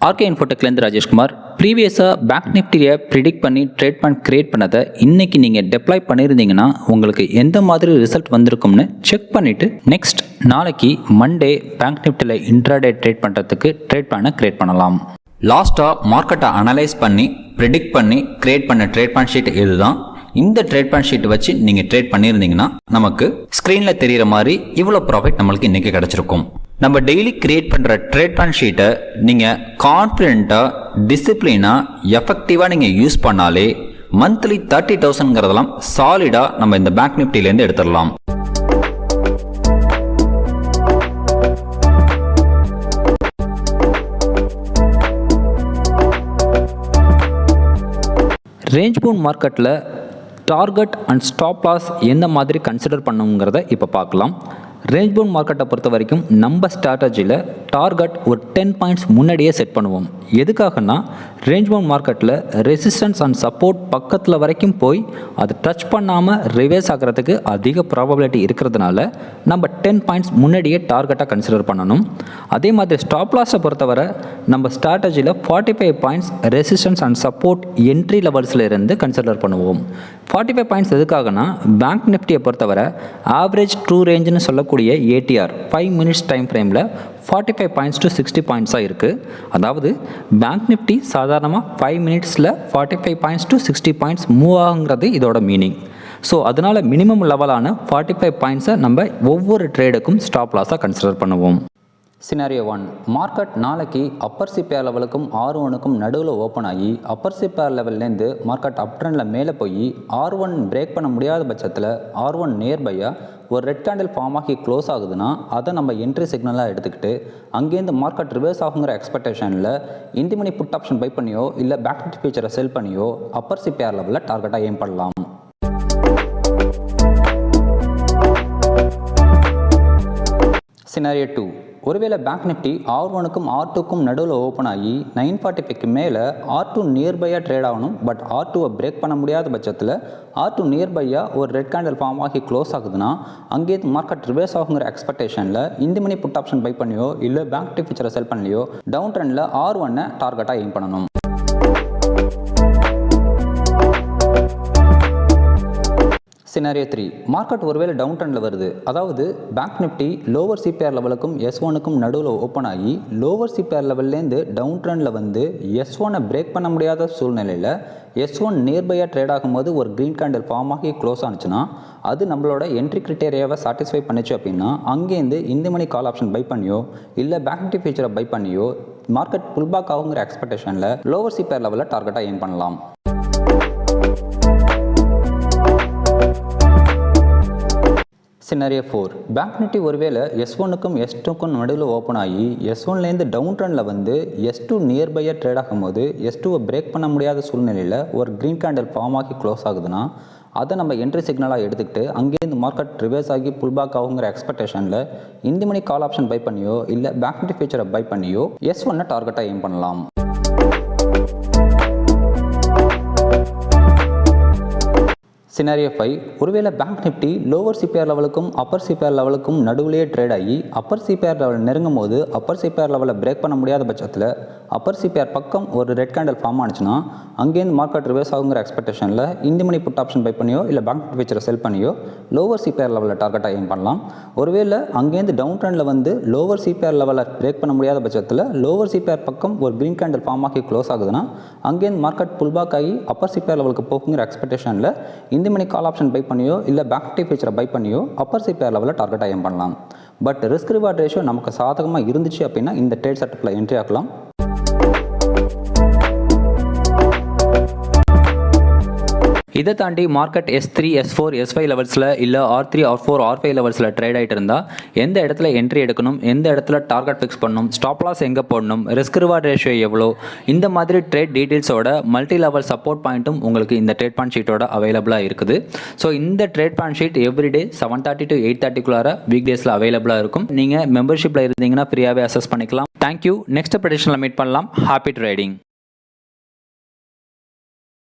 RK இன்ஃபோடெக்லேருந்து Rajeshkumar. ப்ரீவியஸாக bank நிஃப்டியை predict பண்ணி ட்ரேட் பண்ண கிரியேட் பண்ணதை இன்றைக்கி நீங்கள் டெப்ளாய் பண்ணியிருந்தீங்கன்னா உங்களுக்கு எந்த மாதிரி ரிசல்ட் வந்திருக்கும்னு செக் பண்ணிவிட்டு நெக்ஸ்ட் நாளைக்கு மண்டே பேங்க் நிஃப்டியில் இன்ட்ராடே ட்ரேட் பண்ணுறதுக்கு ட்ரேட் பிளானை கிரியேட் பண்ணலாம். லாஸ்ட்டாக மார்க்கெட்டை அனலைஸ் பண்ணி ப்ரிடிக்ட் பண்ணி கிரியேட் பண்ண ட்ரேட் பிளான் ஷீட் இதுதான். இந்த ட்ரேட் பிளான் ஷீட் வச்சு நீங்கள் ட்ரேட் பண்ணியிருந்தீங்கன்னா நமக்கு ஸ்க்ரீனில் தெரிகிற மாதிரி இவ்வளோ ப்ராஃபிட் நம்மளுக்கு இன்றைக்கி கிடச்சிருக்கும். நம்ம டெய்லி கிரியேட் பண்ணுற ட்ரேட் பிளான் ஷீட்டை நீங்கள் கான்ஃபிடென்ட்டாக டிசிப்ளினாக எஃபெக்டிவாக நீங்கள் யூஸ் பண்ணாலே மந்த்லி 30,000ங்கிறதெல்லாம் சாலிடாக நம்ம இந்த பேங்க் நிஃப்டிலேருந்து எடுத்துடலாம். ரேஞ்ச் பவுண்ட் மார்க்கெட்டில் டார்கெட் அண்ட் ஸ்டாப் லாஸ் எந்த மாதிரி கன்சிடர் பண்ணுங்கிறத இப்போ பார்க்கலாம். ரேஞ்ச் பவுண்ட் மார்க்கெட்டை பொறுத்த வரைக்கும் நம்ம ஸ்ட்ராட்டஜியில் டார்கெட் ஒரு 10 பாயிண்ட்ஸ் முன்னாடியே செட் பண்ணுவோம். எதுக்காகனா ரேஞ்ச் பவுண்ட் மார்க்கெட்டில் ரெசிஸ்டன்ஸ் அண்ட் சப்போர்ட் பக்கத்தில் வரைக்கும் போய் அது டச் பண்ணாமல் ரிவர்ஸ் ஆகிறதுக்கு அதிக ப்ராபபிலிட்டி இருக்கிறதுனால நம்ம 10 பாயிண்ட்ஸ் முன்னாடியே டார்கெட்டாக கன்சிடர் பண்ணணும். அதே மாதிரி ஸ்டாப் லாஸை பொறுத்தவரை நம்ம ஸ்ட்ராட்டஜியில் 45 points resistance and support entry லெவல்ஸில் இருந்து கன்சிடர் பண்ணுவோம். 45 பாயிண்ட்ஸ் எதுக்காகனா பேங்க் நிஃப்டியை பொறுத்தவரை ஆவரேஜ் ட்ரூ ரேஞ்சுன்னு சொல்லக்கூடிய ஏடிஆர் 5 மினிட்ஸ் டைம் ஃப்ரேமில் 45 பாயிண்ட்ஸ் டு 60 பாயிண்ட்ஸாக இருக்குது. அதாவது பேங்க் நிஃப்டி சாதாரணமாக 5 மினிட்ஸில் 45 பாயிண்ட்ஸ் டு 60 பாயிண்ட்ஸ் மூவ் ஆகுங்கிறது இதோட மீனிங். ஸோ அதனால் மினிமம் லெவலான 45 பாயிண்ட்ஸை நம்ம ஒவ்வொரு ட்ரேடுக்கும் ஸ்டாப் லாஸாக கன்சிடர் பண்ணுவோம். சினாரியோ 1, மார்க்கெட் நாளைக்கு அப்பர் சிபிஆர் லெவலுக்கும் R1க்கும் நடுவில் ஓப்பன் ஆகி அப்பர் சிபிஆர் லெவல்லேருந்து மார்க்கெட் அப் ட்ரெண்டில் மேலே போய் R1 பிரேக் பண்ண முடியாத பட்சத்தில் R1 நியர்பையாக ஒரு ரெட் கேண்டில் ஃபார்ம் ஆகி க்ளோஸ் ஆகுதுன்னா அதை நம்ம என்ட்ரி சிக்னலாக எடுத்துக்கிட்டு அங்கேருந்து மார்க்கெட் ரிவர்ஸ் ஆகுங்கிற எக்ஸ்பெக்டேஷனில் இந்த மணி புட் ஆப்ஷன் பை பண்ணியோ இல்லை பேக் நிஃப்டி ஃபியூச்சரை செல் பண்ணியோ அப்பர் சிபிஆர் லெவலில் டார்கெட்டாக எய்ம் பண்ணலாம். சினாரியோ 2, ஒருவேளை பேங்க் நிஃப்டி R1க்கும் R2க்கும் நடுவில் ஓப்பன் ஆகி 945க்கு மேலே R2 நியர்பையாக ட்ரேட் ஆகணும். பட் R2வை பிரேக் பண்ண முடியாத பட்சத்தில் R2 நியர்பையாக ஒரு ரெட் கேண்டில் ஃபார்ம் ஆகி க்ளோஸ் ஆகுதுன்னா அங்கேருந்து மார்க்கெட் ரிவர்ஸ் ஆகுங்கிற எக்ஸ்பெக்டேஷனில் இந்த மணி புட் ஆப்ஷன் பை பண்ணியோ இல்லை பேங்க் நிஃப்டி ஃபியூச்சரை செல் பண்ணலையோ டவுன் ட்ரெண்டில் R1 டார்கெட்டாக எய்ம் பண்ணணும். சினாரியோ 3, மார்க்கெட் ஒருவேளை டவுன் ட்ரெண்டில் வருது. அதாவது பேங்க் நிஃப்டி லோவர் சிபிஆர் லெவலுக்கும் S1க்கும் நடுவில் ஓப்பன் ஆகி லோவர் சிபிஆர் லெவல்லேருந்து டவுன் ட்ரெண்டில் வந்து S1 பிரேக் பண்ண முடியாத சூழ்நிலையில் S1 நியர்பையாக ட்ரேட் ஆகும்போது ஒரு க்ரீன் கேண்டில் ஃபார்ம் ஆகி க்ளோஸ் ஆனிச்சுன்னா அது நம்மளோட என்ட்ரி கிரிட்டேரியாவை சாட்டிஸ்ஃபை பண்ணிச்சு அப்படின்னா அங்கேருந்து இந்த மணி கால் ஆப்ஷன் பை பண்ணியோ இல்லை பேங்க் நிஃப்டி ஃபியூச்சரை பை பண்ணியோ மார்க்கெட் புல்பேக் ஆகுங்கிற எக்ஸ்பெக்டேஷனில் லோவர் சிபிஆர் லெவலில் டார்கெட்டாக எய்ம் பண்ணலாம். சினாரியோ 4, பேங்க் நிஃப்டி ஒருவேளை S1க்கும் S2க்கும் நடுவில் ஓப்பன் ஆகி S1லேருந்து டவுன் ட்ரெண்டில் வந்து S2 நியர்பையாக ட்ரேட் ஆகும்போது S2வை பிரேக் பண்ண முடியாத சூழ்நிலையில் ஒரு க்ரீன் கேண்டில் ஃபார்ம் ஆகி க்ளோஸ் ஆகுதுன்னா அதை நம்ம என்ட்ரி சிக்னலாக எடுத்துக்கிட்டு அங்கேருந்து மார்க்கெட் ரிவர்ஸ் ஆகி புல்பேக் ஆகுங்கிற எக்ஸ்பெக்டேஷனில் இந்த மணி கால் ஆப்ஷன் பை பண்ணியோ இல்லை பேங்க் நிஃப்டி ஃபியூச்சரை பை பண்ணியோ S1 டார்கெட்டாக எய்ம் பண்ணலாம். சினாரியோ 5, ஒருவேளை பேங்க் நிஃப்டி லோவர் சிபிஆர் லெவலுக்கும் அப்பர் சிபிஆர் லெவலுக்கும் நடுவிலேயே ட்ரேட் ஆகி அப்பர் சிபிஆர் லெவல் நெருங்கும் போது அப்பர் சிபிஆர் லெவலில் பிரேக் பண்ண முடியாத பட்சத்தில் அப்பர் சிபிஆர் பக்கம் ஒரு ரெட் கேண்டில் ஃபார்ம் ஆனிச்சுன்னா அங்கேருந்து மார்க்கெட் ரிவர்ஸ் ஆகுங்கிற எக்ஸ்பெக்டேஷனில் இந்த மணி புட் ஆப்ஷன் பை பண்ணியோ இல்லை பேங்க் நிஃப்டி ஃபியூச்சரை செல் பண்ணியோ லோவர் சிபிஆர் லெவலில் டார்கெட்டாக எய்ம் பண்ணலாம். ஒருவேளை அங்கேருந்து டவுன் ட்ரெண்டில் வந்து லோவர் சிபிஆர் லெவலில் பிரேக் பண்ண முடியாத பட்சத்தில் லோவர் சிபிஆர் பக்கம் ஒரு க்ரீன் கேண்டில் ஃபார்ம் ஆகி க்ளோஸ் ஆகுதுன்னா அங்கேருந்து மார்க்கெட் புல்பேக் ஆகி அப்பர் சிபிஆர் லெவலுக்கு போகுங்கிற எக்ஸ்பெக்டேஷனில் இந்த மணி கால் ஆப்ஷன் பை பண்ணியோ இல்லை பேங்க் நிஃப்டி ஃபியூச்சரை பை பண்ணியோ அப்பர் சிபிஆர் லெவலில் டார்கெட்டாக எய்ம் பண்ணலாம். பட் ரிஸ்க் ரிவார்ட் ரேஷியோ நமக்கு சாதகமாக இருந்துச்சு அப்படின்னா இந்த ட்ரேட் செட்டப்பில் என்ட்ரி ஆகலாம். இதை தாண்டி மார்க்கெட் S3, S4, S5 லெவல்ஸில் இல்லை R3, R4, R5 லெவல்ஸில் ட்ரேட் ஆகிட்டு இருந்தால் எந்த இடத்துல என்ட்ரி எடுக்கணும், எந்த இடத்துல டார்கெட் ஃபிக்ஸ் பண்ணணும், ஸ்டாப் லாஸ் எங்கே போடணும், ரிஸ்க் ரிவார்ட் ரேஷியோ எவ்வளோ, இந்த மாதிரி ட்ரேட் டீட்டெயில்ஸோட மல்டி லெவல் சப்போர்ட் பாயிண்ட்டும் உங்களுக்கு இந்த ட்ரேட் பிளான் ஷீட்டோட அவைலபிளாக இருக்குது. ஸோ இந்த trade plan sheet everyday 7:30 to 8:30 week டேஸில் அவைலபிளாக இருக்கும். நீங்கள் மெம்பர்ஷிப்பில் இருந்தீங்கன்னா ஃப்ரீயாகவே அசஸ் பண்ணிக்கலாம். தேங்க்யூ. நெக்ஸ்ட் ப்ரெடிக்ஷனில் மீட் பண்ணலாம். Happy trading.